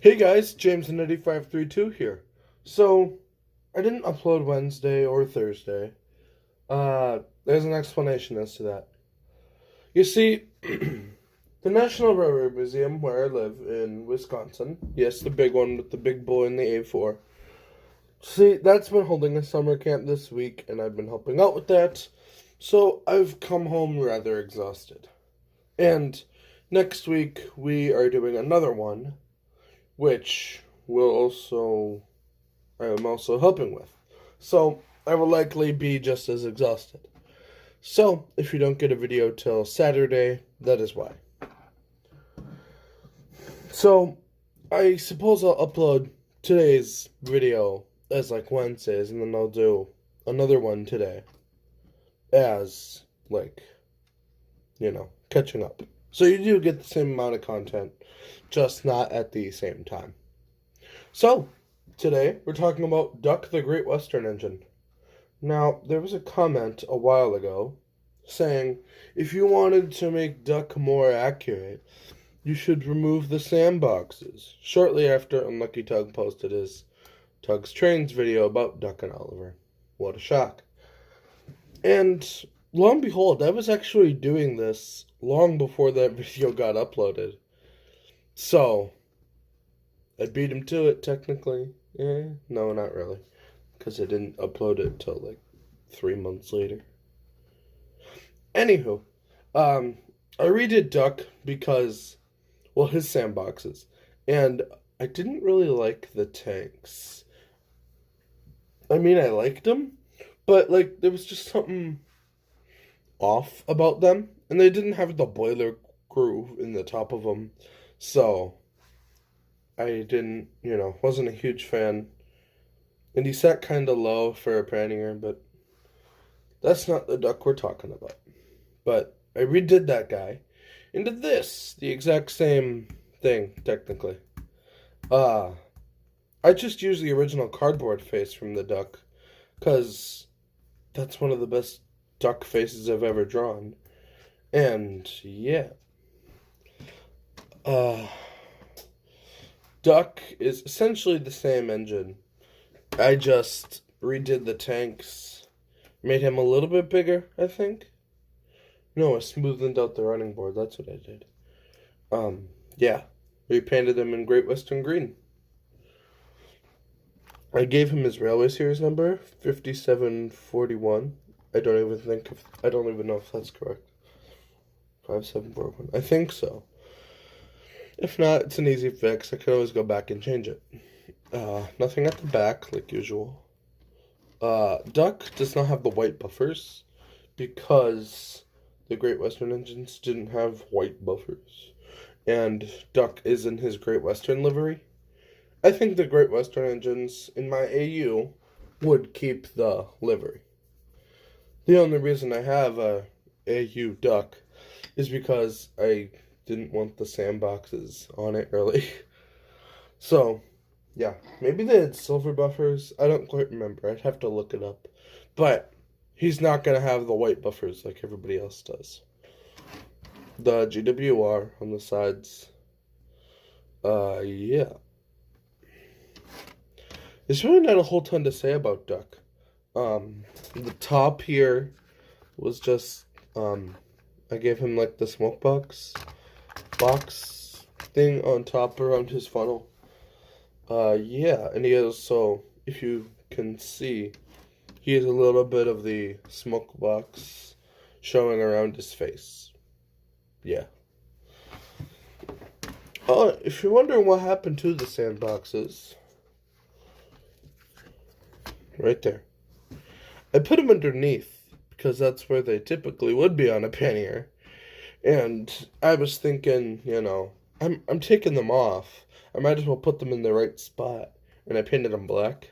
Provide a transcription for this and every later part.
Hey guys, James and 8532 here. So, I didn't upload Wednesday or Thursday. There's an explanation as to that. You see, the National Railroad Museum, where I live in Wisconsin, yes, the big one with the big boy in the A4. See, that's been holding a summer camp this week, and I've been helping out with that. So, I've come home rather exhausted. And next week, we are doing another one which I am also helping with. So I will likely be just as exhausted. So if you don't get a video till Saturday, that is why. So I suppose I'll upload today's video as like Wednesdays, and then I'll do another one today as catching up. So you do get the same amount of content, just not at the same time. So, today we're talking about Duck the Great Western Engine. Now, there was a comment a while ago saying if you wanted to make Duck more accurate, you should remove the sandboxes. Shortly after Unlucky Tug posted his Tug's Trains video about Duck and Oliver. What a shock. And lo and behold, I was actually doing this long before that video got uploaded. So, I beat him to it, technically. No, not really. Because I didn't upload it till like 3 months later. Anywho, I redid Duck because, well, his sandboxes. And I didn't really like the tanks. I mean, I liked them, but like, there was just something off about them. And they didn't have the boiler groove in the top of them. So, I didn't, wasn't a huge fan. And he sat kind of low for a pannier, but that's not the Duck we're talking about. But I redid that guy into this, the exact same thing, technically. I just used the original cardboard face from the Duck, because that's one of the best Duck faces I've ever drawn. And, yeah. Duck is essentially the same engine. I just redid the tanks, made him a little bit bigger, I think. No, I smoothed out the running board. That's what I did. Yeah, repainted him in Great Western Green. I gave him his Railway Series number, 5741. I don't even know if that's correct. 5741. I think so. If not, it's an easy fix. I could always go back and change it. Nothing at the back, like usual. Duck does not have the white buffers because the Great Western engines didn't have white buffers. And Duck is in his Great Western livery. I think the Great Western engines in my AU would keep the livery. The only reason I have a AU Duck is because I didn't want the sandboxes on it early. So, yeah, maybe they had silver buffers. I don't quite remember. I'd have to look it up. But he's not going to have the white buffers like everybody else does. The GWR on the sides. Yeah. There's really not a whole ton to say about Duck. The top here was just, I gave him like the smoke box thing on top around his funnel. Yeah, and he has, so if you can see, he has a little bit of the smoke box showing around his face. Yeah. If you're wondering what happened to the sandboxes, right there. I put them underneath because that's where they typically would be on a pannier. And I was thinking, I'm taking them off. I might as well put them in the right spot. And I painted them black.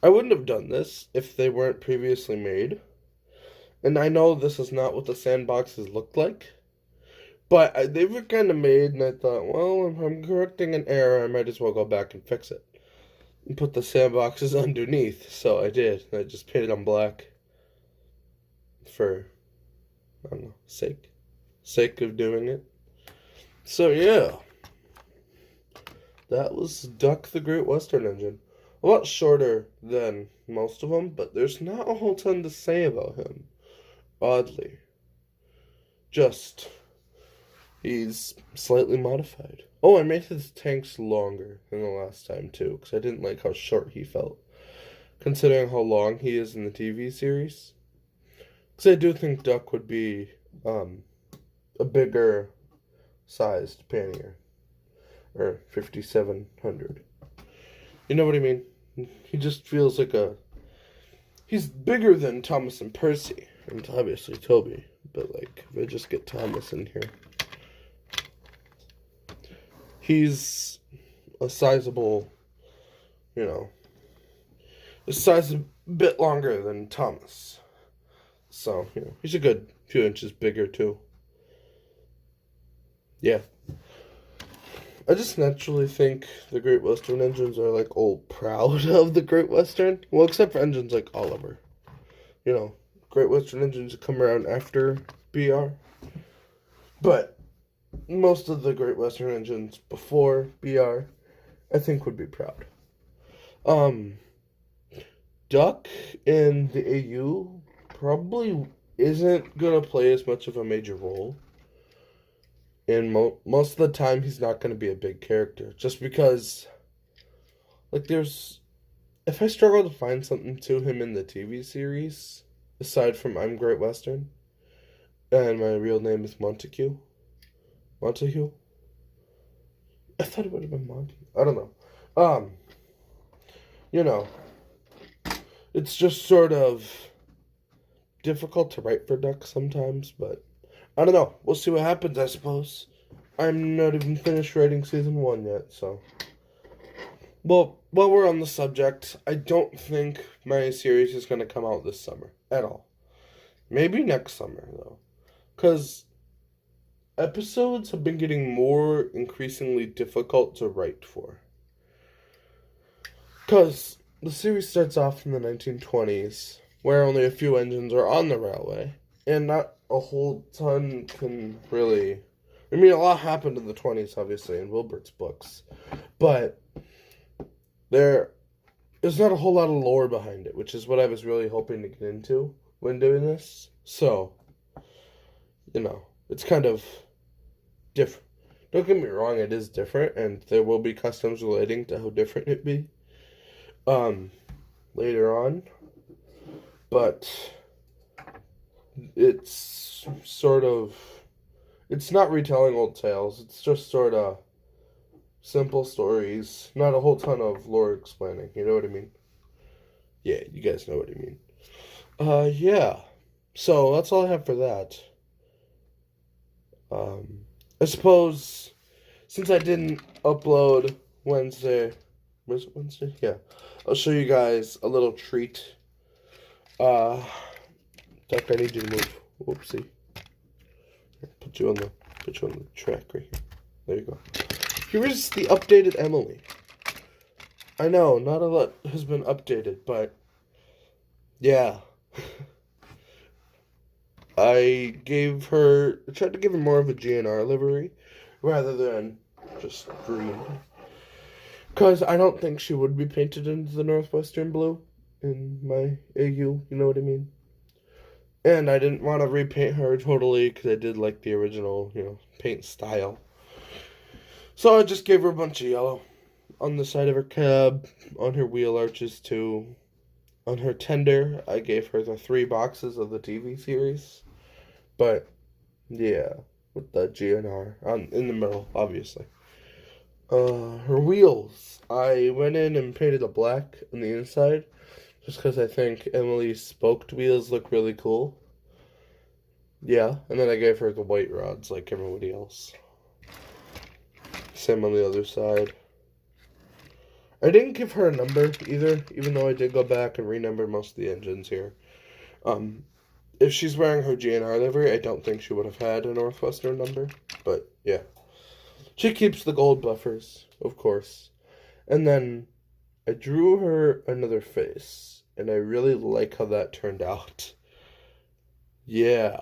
I wouldn't have done this if they weren't previously made. And I know this is not what the sandboxes looked like. But they were kind of made, and I thought, well, if I'm correcting an error, I might as well go back and fix it. And put the sandboxes underneath. So I did. I just painted them black. For, I don't know, sake of doing it. So yeah. That was Duck the Great Western Engine. A lot shorter than most of them, but there's not a whole ton to say about him. Oddly. Just, he's slightly modified. Oh, I made his tanks longer than the last time, too, because I didn't like how short he felt, considering how long he is in the TV series. Because I do think Duck would be a bigger sized pannier. Or 5,700. You know what I mean? He just feels like he's bigger than Thomas and Percy, and obviously Toby, but like, if I just get Thomas in here, he's a sizable, a size a bit longer than Thomas. So, he's a good few inches bigger too. Yeah. I just naturally think the Great Western engines are like all proud of the Great Western. Well, except for engines like Oliver. Great Western engines come around after BR. But most of the Great Western engines before BR, I think would be proud. Duck in the AU probably isn't going to play as much of a major role. And most of the time, he's not going to be a big character. Just because, if I struggle to find something to him in the TV series, aside from I'm Great Western, and my real name is Montague. Montague? I thought it would have been Monty. I don't know. It's just sort of difficult to write for Duck sometimes, but I don't know. We'll see what happens, I suppose. I'm not even finished writing season 1 yet, so. Well, while we're on the subject, I don't think my series is going to come out this summer at all. Maybe next summer, though. Because episodes have been getting more increasingly difficult to write for. Because the series starts off in the 1920s, where only a few engines are on the railway, and not a whole ton can really... a lot happened in the 20s, obviously, in Wilbert's books. But there's not a whole lot of lore behind it, which is what I was really hoping to get into when doing this. So, it's kind of different. Don't get me wrong, it is different, and there will be customs relating to how different it be later on. But it's it's not retelling old tales. It's just sort of simple stories. Not a whole ton of lore explaining. You know what I mean? Yeah, you guys know what I mean. Yeah. So that's all I have for that. I suppose since I didn't upload Wednesday, was it Wednesday? Yeah. I'll show you guys a little treat. Duck, I need you to move. Whoopsie. Put you on the track right here. There you go. Here is the updated Emily. I know, not a lot has been updated, but yeah. I tried to give her more of a GNR livery rather than just green. Because I don't think she would be painted into the Northwestern blue in my AU, you know what I mean? And I didn't want to repaint her totally because I did like the original, paint style. So I just gave her a bunch of yellow on the side of her cab, on her wheel arches too. On her tender, I gave her the 3 boxes of the TV series. But, yeah, with the GNR in the middle, obviously. Her wheels, I went in and painted a black on the inside. Just because I think Emily's spoked wheels look really cool. Yeah, and then I gave her the white rods like everybody else. Same on the other side. I didn't give her a number either, even though I did go back and renumber most of the engines here. If she's wearing her GNR livery, I don't think she would have had a Northwestern number, but yeah. She keeps the gold buffers, of course. And then I drew her another face, and I really like how that turned out. Yeah.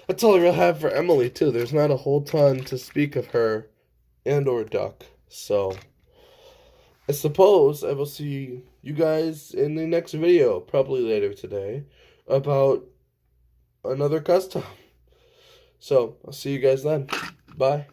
That's all I really have for Emily, too. There's not a whole ton to speak of her and or Duck. So, I suppose I will see you guys in the next video, probably later today, about another custom. So, I'll see you guys then. Bye.